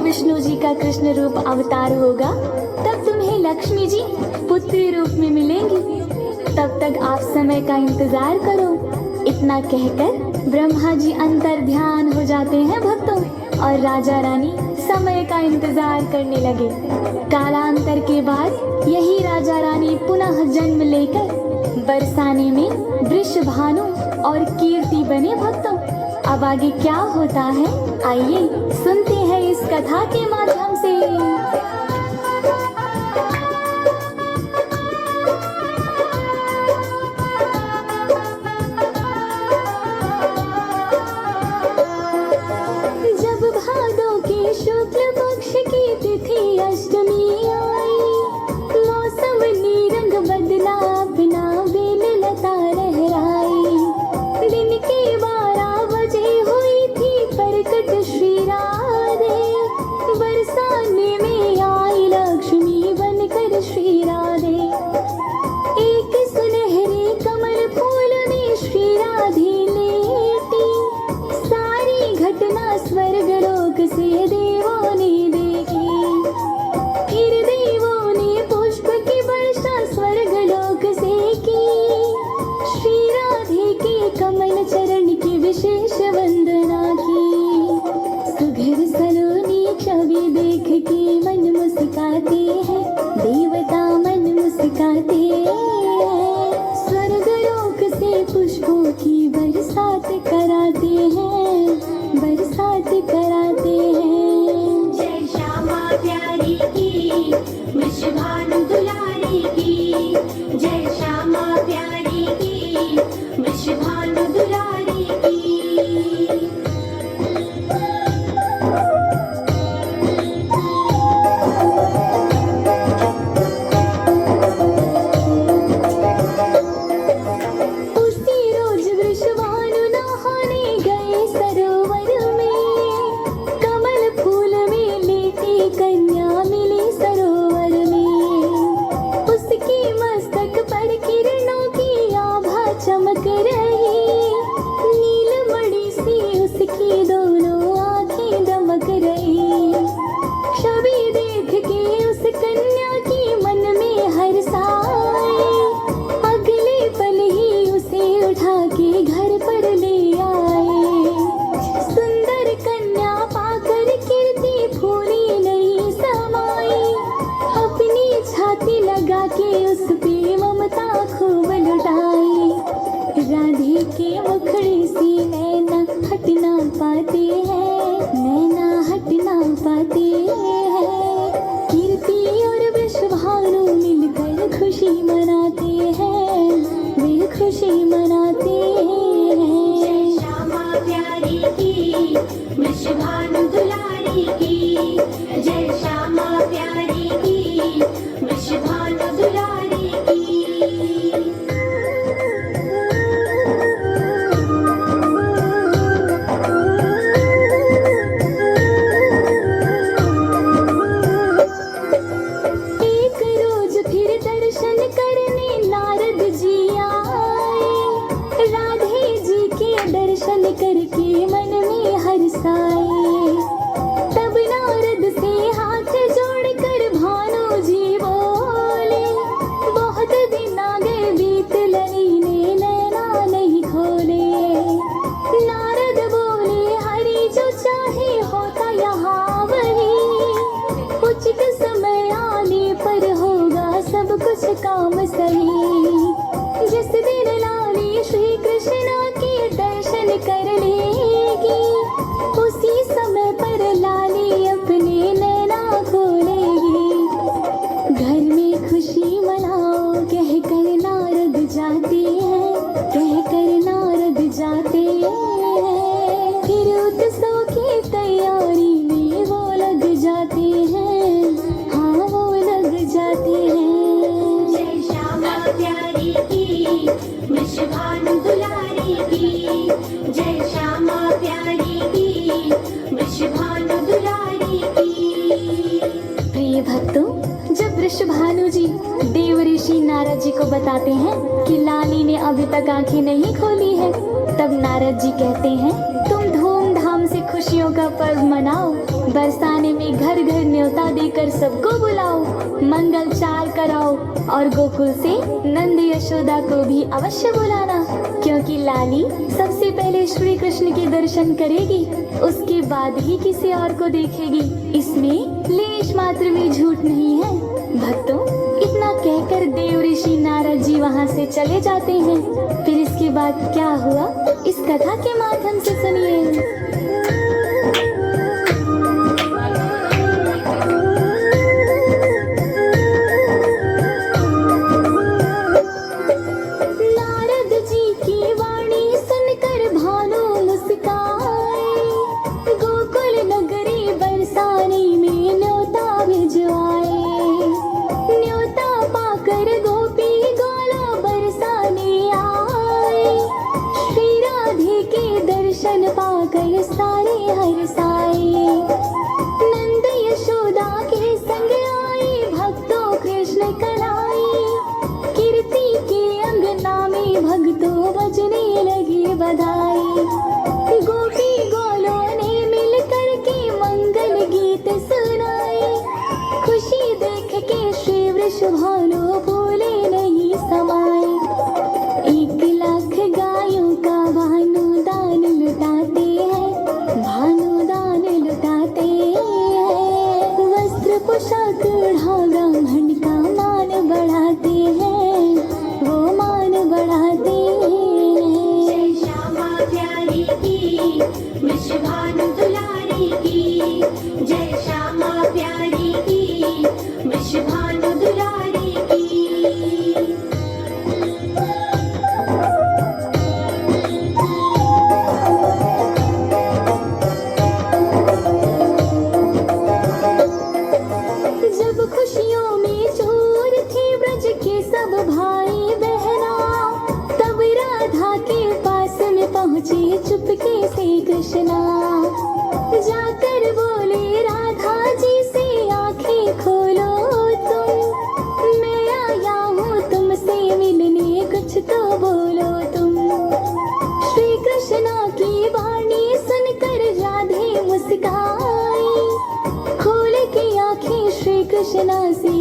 विष्णु जी का कृष्ण रूप अवतार होगा तब तुम्हें लक्ष्मी जी पुत्री रूप में मिलेंगी। तब तक आप समय का इंतजार करो। इतना कहकर ब्रह्मा जी अंतर ध्यान हो जाते हैं भक्तों और राजा रानी समय का इंतजार करने लगे। कालांतर के बाद यही राजा रानी पुनः जन्म लेकर बरसाने में वृषभानु और कीर्ति बने भक्तों। अब आगे क्या होता है आइए सुनते हैं इस कथा के माध्यम से। जब भादों के शुक्ल पक्ष की तिथि अष्टमी आई, मौसम नीरंग बदला अपना बेल लता लहराई। दिन के 12 बजे हुई थी प्रकट श्री राधे, बरसाने में आई लक्ष्मी बनकर श्री राधे। एक सुनहरे कमल फूल में श्री राधे लेटी, सारी घटना स्वर्ग लोक से देवों ने देखी। फिर देवों ने पुष्प की वर्षा स्वर्ग लोक से की, श्री राधे के कमल चरण की विशेष वंदना की। सुघर सलोनी छवि देख के मन मुस्काते हैं, देवता मन मुस्काते हैं। स्वर्ग लोक से पुष्पों की बरसात कराते हैं, बरसात कराते हैं। जय श्यामा प्यारी की, वृषभानु दुलारी की। जय श्यामा प्यारी की, वृषभानु दुलारी की। उसी रोज वृषभानु नहाने गए सरोवर में, कमल फूल में लेटी कन्या मिली सरोवर में। उसके मस्तक पर किरणों की आभा चमक रही, नीलमणि सी उसकी दोनों आंखें दमक रही। छवि देख के उस कन्या की मन में हर्ष आए, अगले पल ही उसे उठा के घर पर ले आए। सुंदर कन्या पाकर कीर्ति फूली नहीं समाई, अपनी छाती लगा के उस पे ममता खूब लुटाई। राधे के मुखड़े से नैना हट ना पाते हैं, नैना हट ना पाते हैं। कीर्ति और वृषभानु मिलकर खुशी मनाते हैं, वे खुशी मनाते हैं। जय श्यामा प्यारी की, वृषभानु दुलारी की। जय श्यामा प्यारी की, वृषभानु दुलारी की। एक रोज फिर दर्शन करने नारद जी आए, राधे जी के दर्शन करके मन में हर्ष आए। तब नारद से हाथ जोड़कर भानु जी बोले, बहुत दिन आ गए बीत लली ने नैना नहीं खोले। नारद बोले हरि जो चाहे होता यहाँ वही, उचित समय आने पर होगा सब कुछ काम सही। जिस दिन लाली श्री कृष्ण के दर्शन कर लेगी, उसी समय पर लाली अपने नैना खोलेगी। घर में खुशी मनाओ कहकर नारद जाते हैं, कहकर नारद जाते हैं। फिर उत्सव की तैयारी में वो लग जाते हैं, हाँ वो लग जाते हैं। जय श्यामा प्यारी की, वृषभानु दुलारी की। जय श्यामा प्यारी की, वृषभानु दुलारी की। प्रिय भक्तों, जब वृषभानु जी देव ऋषि नारद जी को बताते हैं कि लाली ने अभी तक आंखें नहीं खोली है, तब नारद जी कहते हैं तुम धूमधाम से खुशियों का पर्व मनाओ, बरसाने में घर घर न्योता देकर सबको बुलाओ, मंगल चाल कराओ और गोकुल से नंद यशोदा को भी अवश्य बुलाना, क्योंकि लाली सबसे पहले श्री कृष्ण के दर्शन करेगी, उसके बाद ही किसी और को देखेगी। इसमें लेश मात्र भी झूठ नहीं है। भक्तों, इतना कहकर देव ऋषि नारद जी वहाँ से चले जाते हैं। फिर इसके बाद क्या हुआ, इस कथा के माध्यम से सुनिए। पाकर सारे हर्षाए, नंद यशोदा के संग आए, भक्तों कृष्ण कलाए, कीर्ति के अंगना में भक्तों बजने लगे बधाई। गोपी गोलों ने मिल कर के मंगल गीत सुनाए, खुशी देख के श्री वृषभानु भूले नहीं समाए। 1 लाख गायों का भानु दान लुटाते हैं, भानु दान लुटाते हैं, वस्त्र पोशाक ओढ़ा ब्राह्मण का मान बढ़ाते हैं, वो मान बढ़ाते हैं। जय श्यामा प्यारी की, वृषभानु दुलारी की, जय श्यामा प्यारी की, वृषभानु दुलारी की। खुशियों में चूर थे ब्रज के सब भाई बहना, तब राधा के पास में पहुँचे चुपके से कृष्णा, जाकर बोले राधा जी से आंखें खोलो तुम, मैं आया हूँ तुमसे मिलने, कुछ तो बोलो तुम। श्री कृष्णा की वाणी सुनकर राधे मुस्काई, खोल के आंखें श्री कृष्णा से